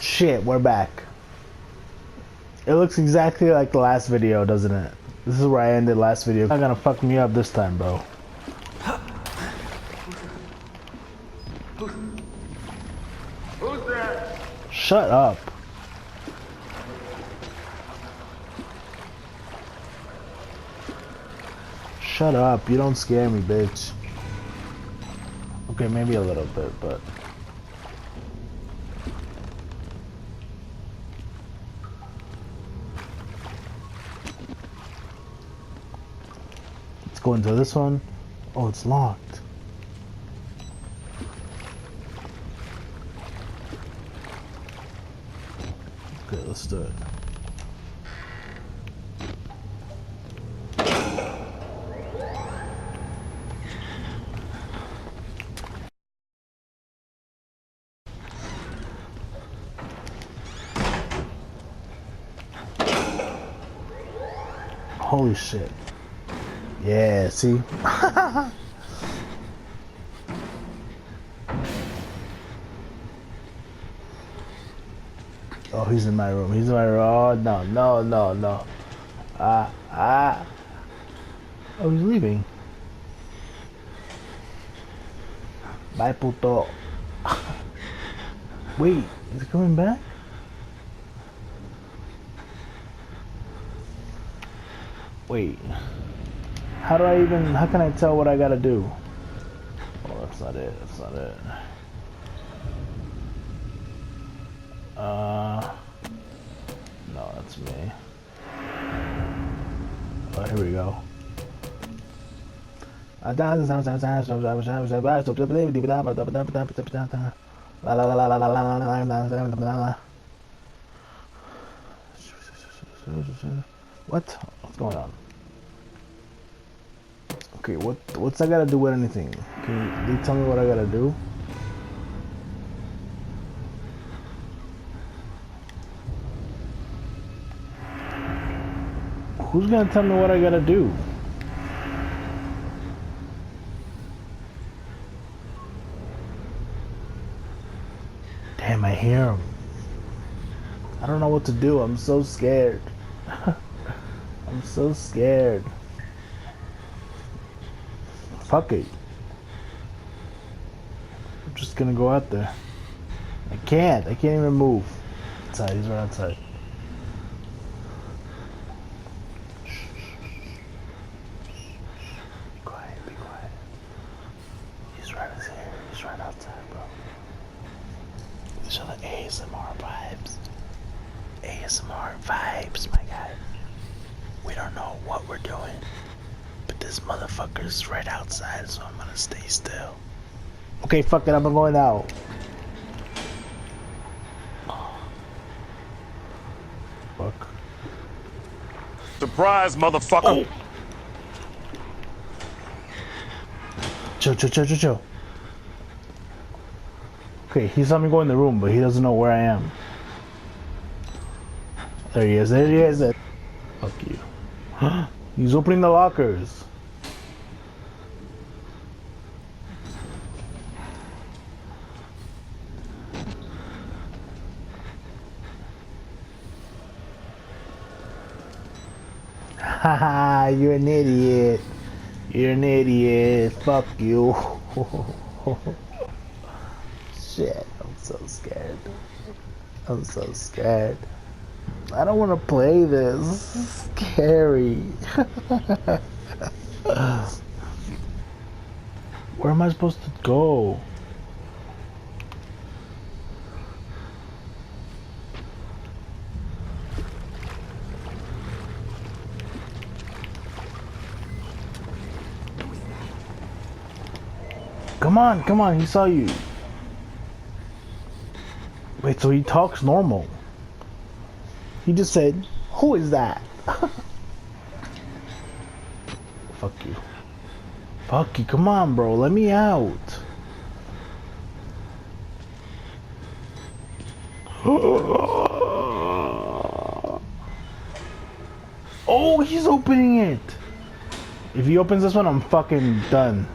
Shit, we're back. It looks exactly like the last video, doesn't it? This is where I ended last video. Not gonna fuck me up this time, bro. Who's that? Shut up. Shut up. You don't scare me, bitch. Okay, maybe a little bit, but... Let's go into this one. Oh, it's locked. Okay, let's do it. Holy shit. Yeah, see? Oh, he's in my room. He's in my room. Oh, no, no, no, no. Oh, he's leaving. Bye, puto. Wait, is he coming back? Wait. How can I tell what I gotta do? Oh, that's not it. That's not it. No, that's me. Oh, here we go. What? What's going on? Okay, what's I gotta do with anything? Can you tell me what I gotta do? Who's gonna tell me what I gotta do? Damn, I hear him. I don't know what to do. I'm so scared. I'm so scared. Fuck it. I'm just gonna go out there. I can't even move. Outside, he's right outside. Be quiet, be quiet. He's right here. He's right outside, bro. These are the ASMR vibes. ASMR vibes, my guy. We don't know what we're doing. But this motherfucker's right outside, so I'm gonna stay still. Okay, fuck it, I'm going out. Oh. Fuck. Surprise, motherfucker! Oh. Chill. Okay, he saw me go in the room, but he doesn't know where I am. There he is, there he is. Fuck you. He's opening the lockers. Haha, you're an idiot. You're an idiot. Fuck you. Shit, I'm so scared. I'm so scared. I don't want to play this. This is scary. Where am I supposed to go? Come on, he saw you. Wait, so he talks normal. He just said, "Who is that?" Fuck you. Fuck you, come on, bro, let me out. Oh, he's opening it. If he opens this one, I'm fucking done.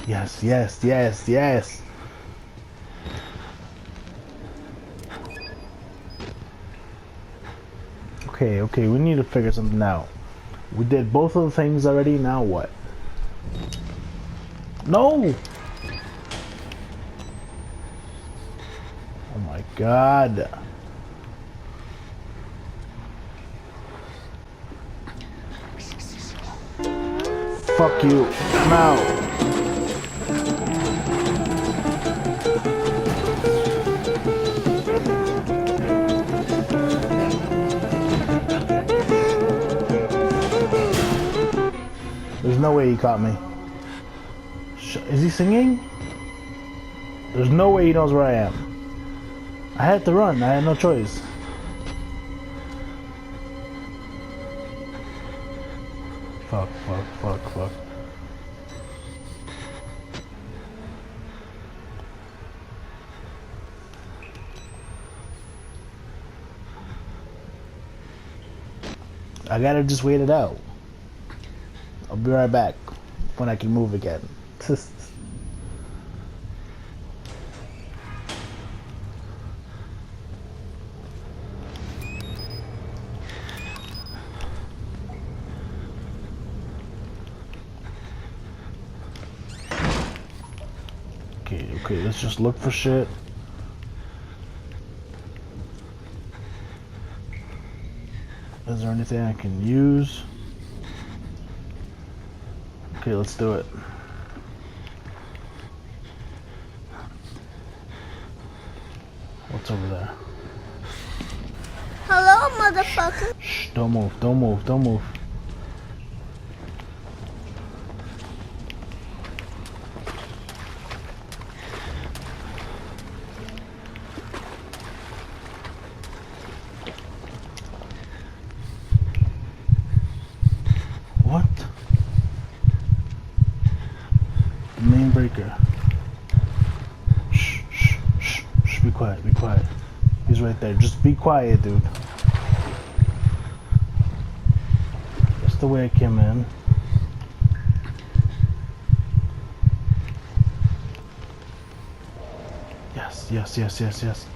Yes, yes, yes, yes. Okay, okay, we need to figure something out. We did both of the things already, now what? No! Oh my god. Fuck you. Now. There's no way he caught me. Is he singing? There's no way he knows where I am. I had to run. I had no choice. Fuck, fuck, fuck, fuck. I gotta just wait it out. I'll be right back when I can move again. Okay, let's just look for shit. Is there anything I can use? Okay, let's do it. What's over there? Hello, motherfucker. Shh, don't move, don't move, don't move. What? The main breaker. Shh, shh, shh, shh, be quiet, be quiet. He's right there. Just be quiet, dude. That's the way I came in. Yes, yes, yes, yes, yes.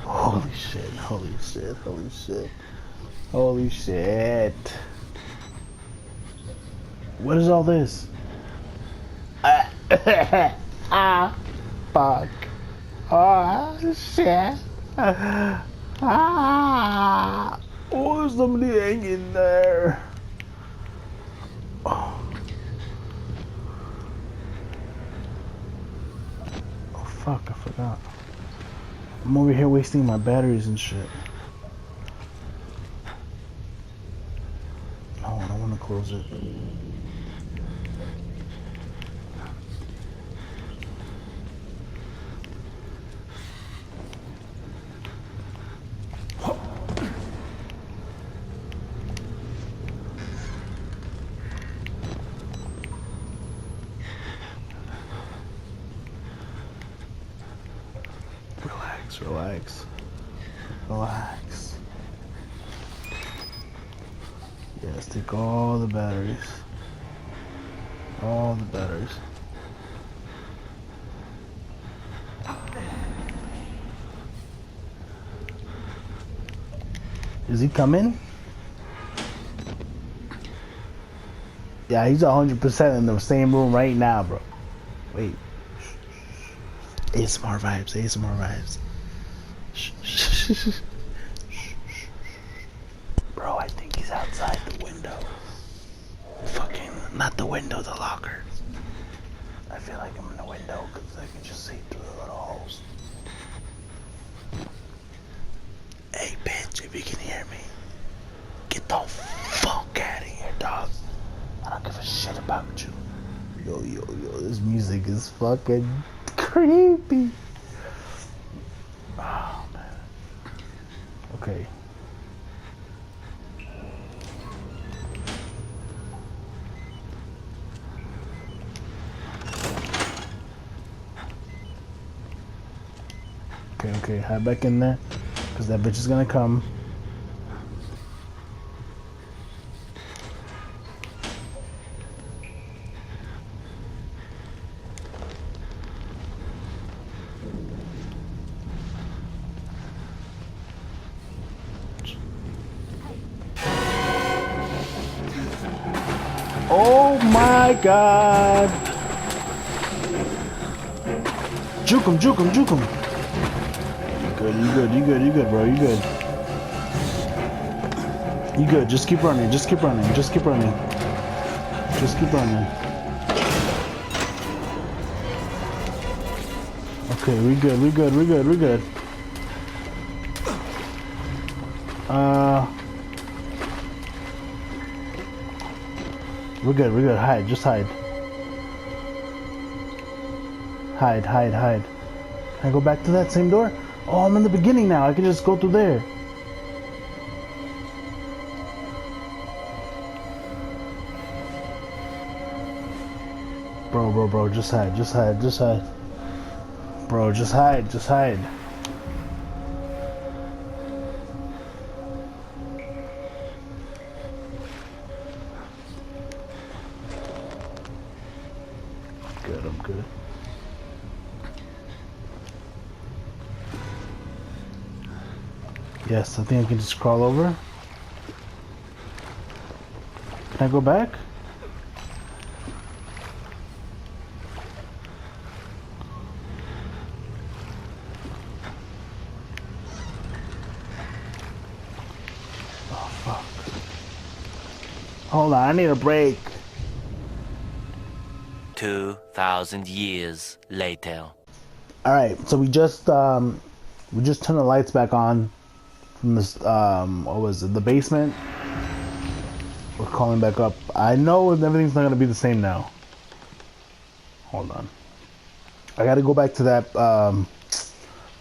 Holy shit, holy shit, holy shit. Holy shit. What is all this? Ah, fuck. Oh, shit. Ah. Oh, there's somebody hanging there. Oh. Oh, fuck, I forgot. I'm over here wasting my batteries and shit. No, I don't want to close it. Relax, relax, relax. Yes, take all the batteries. All the batteries. Is he coming? Yeah, he's 100% in the same room right now, bro. Wait. ASMR vibes, ASMR vibes. Bro, I think he's outside the window. Fucking, not the window, the locker. I feel like I'm in the window because I can just see through the little holes. Hey, bitch, if you Yo, this music is fucking creepy. Oh, man. Okay. Okay, hide back in there, because that bitch is gonna come. Oh my god! Juke him! You good, bro, you good. You good, just keep running. Okay, we good. We're good, hide, just hide. Hide. Can I go back to that same door? Oh, I'm in the beginning now, I can just go through there. Bro, just hide. Bro, just hide. Good, I'm good. Yes, I think I can just crawl over. Can I go back? Oh, fuck. Hold on, I need a break. 2,000 years later. Alright, so we just turned the lights back on from this, what was it, the basement. We're calling back up. I know everything's not gonna be the same now. Hold on. I gotta go back to that, the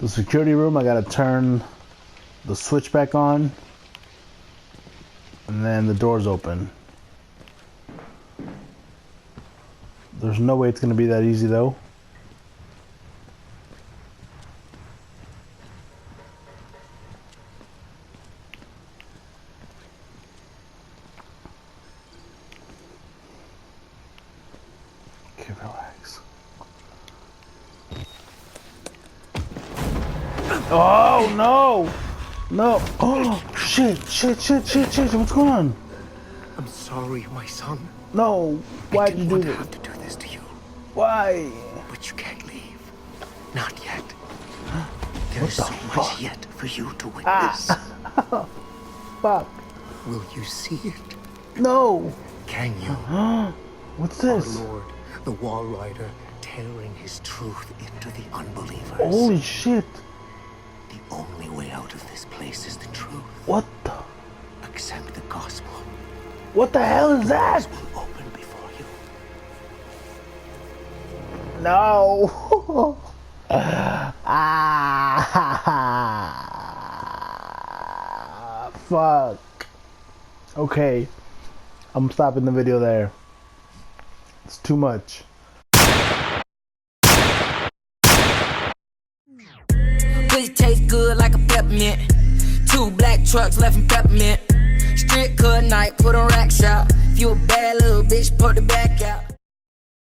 security room. I gotta turn the switch back on. And then the door's open. There's no way it's gonna be that easy though. Okay, relax. Oh no! No! Oh shit! What's going on? I'm sorry, my son. No! Why'd you do I didn't this? want to have to do this to you, Why? but you can't leave. Not yet. There What is the so fuck? much yet for you to witness. Fuck! Will you see it? No! Can you? What's Our this? Lord, the Wall Rider, tearing his truth into the unbelievers. Holy shit! The only way out of this place is the truth. What the? Accept the gospel. What the hell is that? Doors will open before you. No! Fuck. Okay. I'm stopping the video there. It's too much. Pussy taste good like a peppermint. 2 black trucks left in peppermint. Strip cut night, put on rack shop. If you a bad little bitch, put the back out.